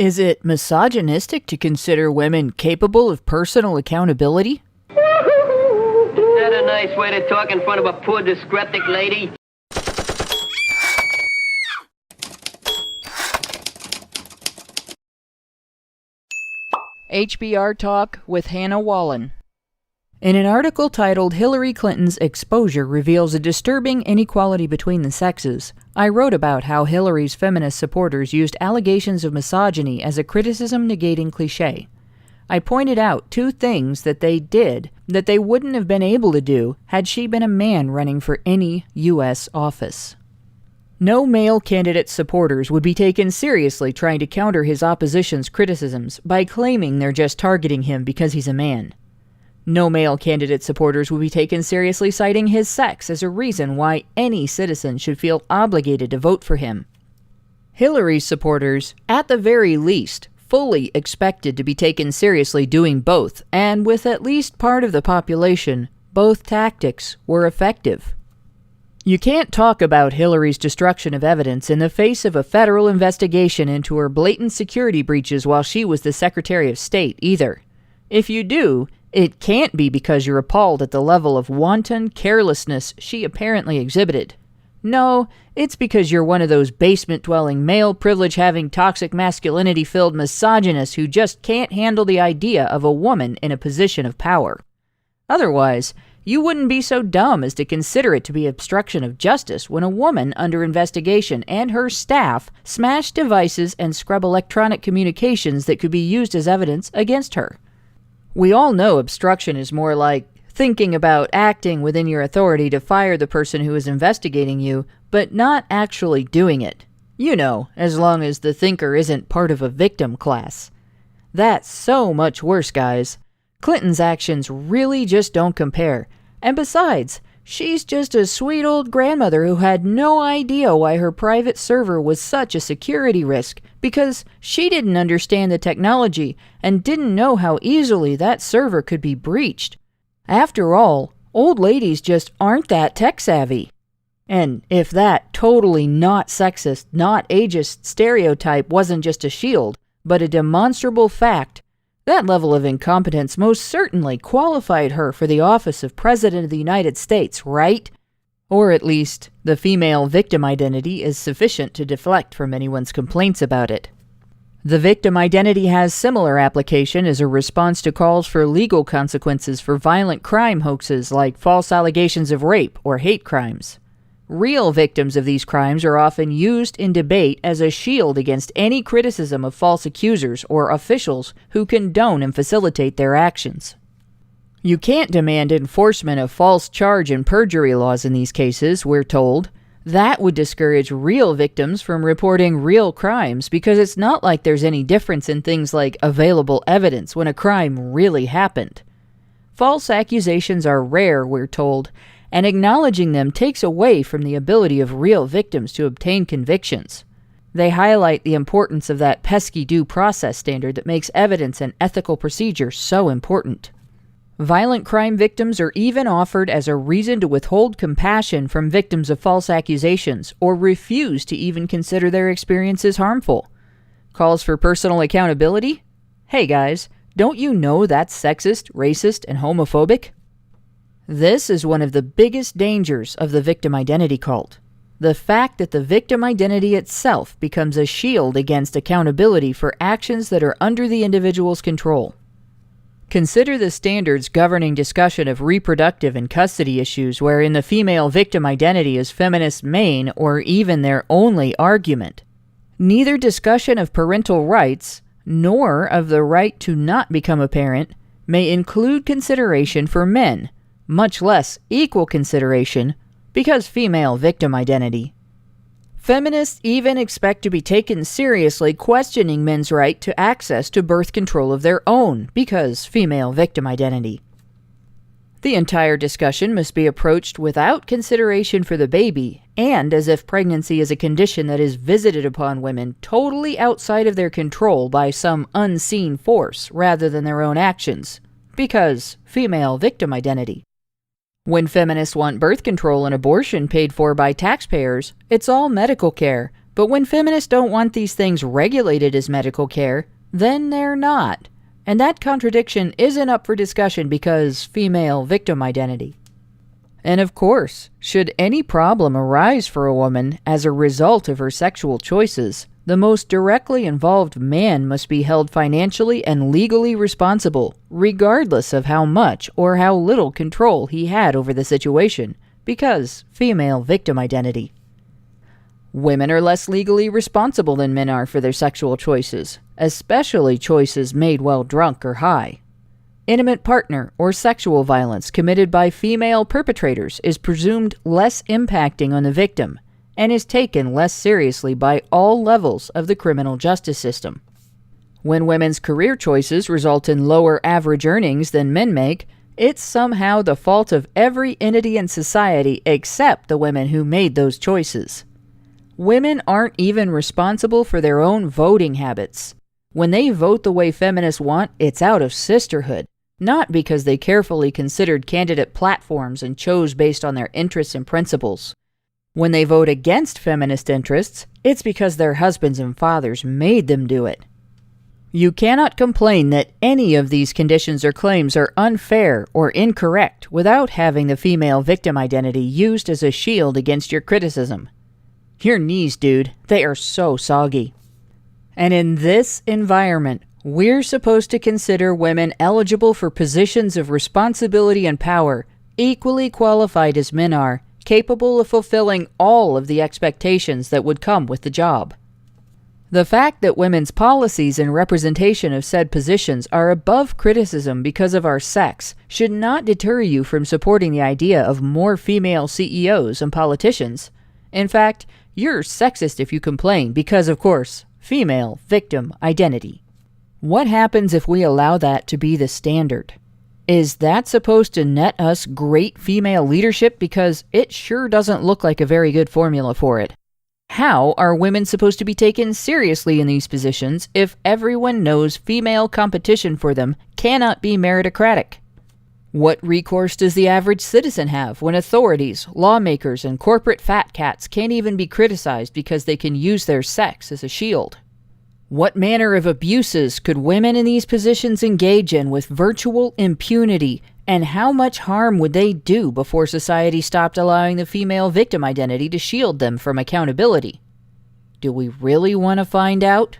Is it misogynistic to consider women capable of personal accountability? Is that a nice way to talk in front of a poor dyspeptic lady? HBR Talk with Hannah Wallen. In an article titled Hillary Clinton's Exposure Reveals a Disturbing Inequality Between the Sexes, I wrote about how Hillary's feminist supporters used allegations of misogyny as a criticism-negating cliché. I pointed out two things that they did that they wouldn't have been able to do had she been a man running for any U.S. office. No male candidate's supporters would be taken seriously trying to counter his opposition's criticisms by claiming they're just targeting him because he's a man. No male candidate supporters would be taken seriously citing his sex as a reason why any citizen should feel obligated to vote for him. Hillary's supporters, at the very least, fully expected to be taken seriously doing both, and with at least part of the population, both tactics were effective. You can't talk about Hillary's destruction of evidence in the face of a federal investigation into her blatant security breaches while she was the Secretary of State either. If you do, it can't be because you're appalled at the level of wanton carelessness she apparently exhibited. No, it's because you're one of those basement-dwelling, male privilege-having, toxic masculinity-filled misogynists who just can't handle the idea of a woman in a position of power. Otherwise, you wouldn't be so dumb as to consider it to be obstruction of justice when a woman under investigation and her staff smash devices and scrub electronic communications that could be used as evidence against her. We all know obstruction is more like thinking about acting within your authority to fire the person who is investigating you, but not actually doing it. You know, as long as the thinker isn't part of a victim class. That's so much worse, guys. Clinton's actions really just don't compare. And besides, she's just a sweet old grandmother who had no idea why her private server was such a security risk because she didn't understand the technology and didn't know how easily that server could be breached. After all, old ladies just aren't that tech-savvy. And if that totally not sexist, not ageist stereotype wasn't just a shield, but a demonstrable fact, that level of incompetence most certainly qualified her for the office of President of the United States, right? Or at least, the female victim identity is sufficient to deflect from anyone's complaints about it. The victim identity has similar application as a response to calls for legal consequences for violent crime hoaxes like false allegations of rape or hate crimes. Real victims of these crimes are often used in debate as a shield against any criticism of false accusers or officials who condone and facilitate their actions. You can't demand enforcement of false charge and perjury laws in these cases, we're told. That would discourage real victims from reporting real crimes because it's not like there's any difference in things like available evidence when a crime really happened. False accusations are rare, we're told, and acknowledging them takes away from the ability of real victims to obtain convictions. They highlight the importance of that pesky due process standard that makes evidence and ethical procedure so important. Violent crime victims are even offered as a reason to withhold compassion from victims of false accusations or refuse to even consider their experiences harmful. Calls for personal accountability? Hey guys, don't you know that's sexist, racist, and homophobic? This is one of the biggest dangers of the victim identity cult. The fact that the victim identity itself becomes a shield against accountability for actions that are under the individual's control. Consider the standards governing discussion of reproductive and custody issues wherein the female victim identity is feminists' main or even their only argument. Neither discussion of parental rights, nor of the right to not become a parent, may include consideration for men, much less equal consideration, because female victim identity. Feminists even expect to be taken seriously questioning men's right to access to birth control of their own, because female victim identity. The entire discussion must be approached without consideration for the baby, and as if pregnancy is a condition that is visited upon women totally outside of their control by some unseen force rather than their own actions, because female victim identity. When feminists want birth control and abortion paid for by taxpayers, it's all medical care, But when feminists don't want these things regulated as medical care, then they're not. And that contradiction isn't up for discussion because female victim identity. And of course, should any problem arise for a woman as a result of her sexual choices, the most directly involved man must be held financially and legally responsible, regardless of how much or how little control he had over the situation, because female victim identity. Women are less legally responsible than men are for their sexual choices, especially choices made while drunk or high. Intimate partner or sexual violence committed by female perpetrators is presumed less impacting on the victim and is taken less seriously by all levels of the criminal justice system. When women's career choices result in lower average earnings than men make, it's somehow the fault of every entity in society except the women who made those choices. Women aren't even responsible for their own voting habits. When they vote the way feminists want, it's out of sisterhood, not because they carefully considered candidate platforms and chose based on their interests and principles. When they vote against feminist interests, it's because their husbands and fathers made them do it. You cannot complain that any of these conditions or claims are unfair or incorrect without having the female victim identity used as a shield against your criticism. Your knees, dude, they are so soggy. And in this environment, we're supposed to consider women eligible for positions of responsibility and power, equally qualified as men are, capable of fulfilling all of the expectations that would come with the job. The fact that women's policies and representation of said positions are above criticism because of our sex should not deter you from supporting the idea of more female CEOs and politicians. In fact, you're sexist if you complain because, of course, female victim identity. What happens if we allow that to be the standard? Is that supposed to net us great female leadership? Because it sure doesn't look like a very good formula for it. How are women supposed to be taken seriously in these positions if everyone knows female competition for them cannot be meritocratic? What recourse does the average citizen have when authorities, lawmakers, and corporate fat cats can't even be criticized because they can use their sex as a shield? What manner of abuses could women in these positions engage in with virtual impunity, and how much harm would they do before society stopped allowing the female victim identity to shield them from accountability? Do we really want to find out?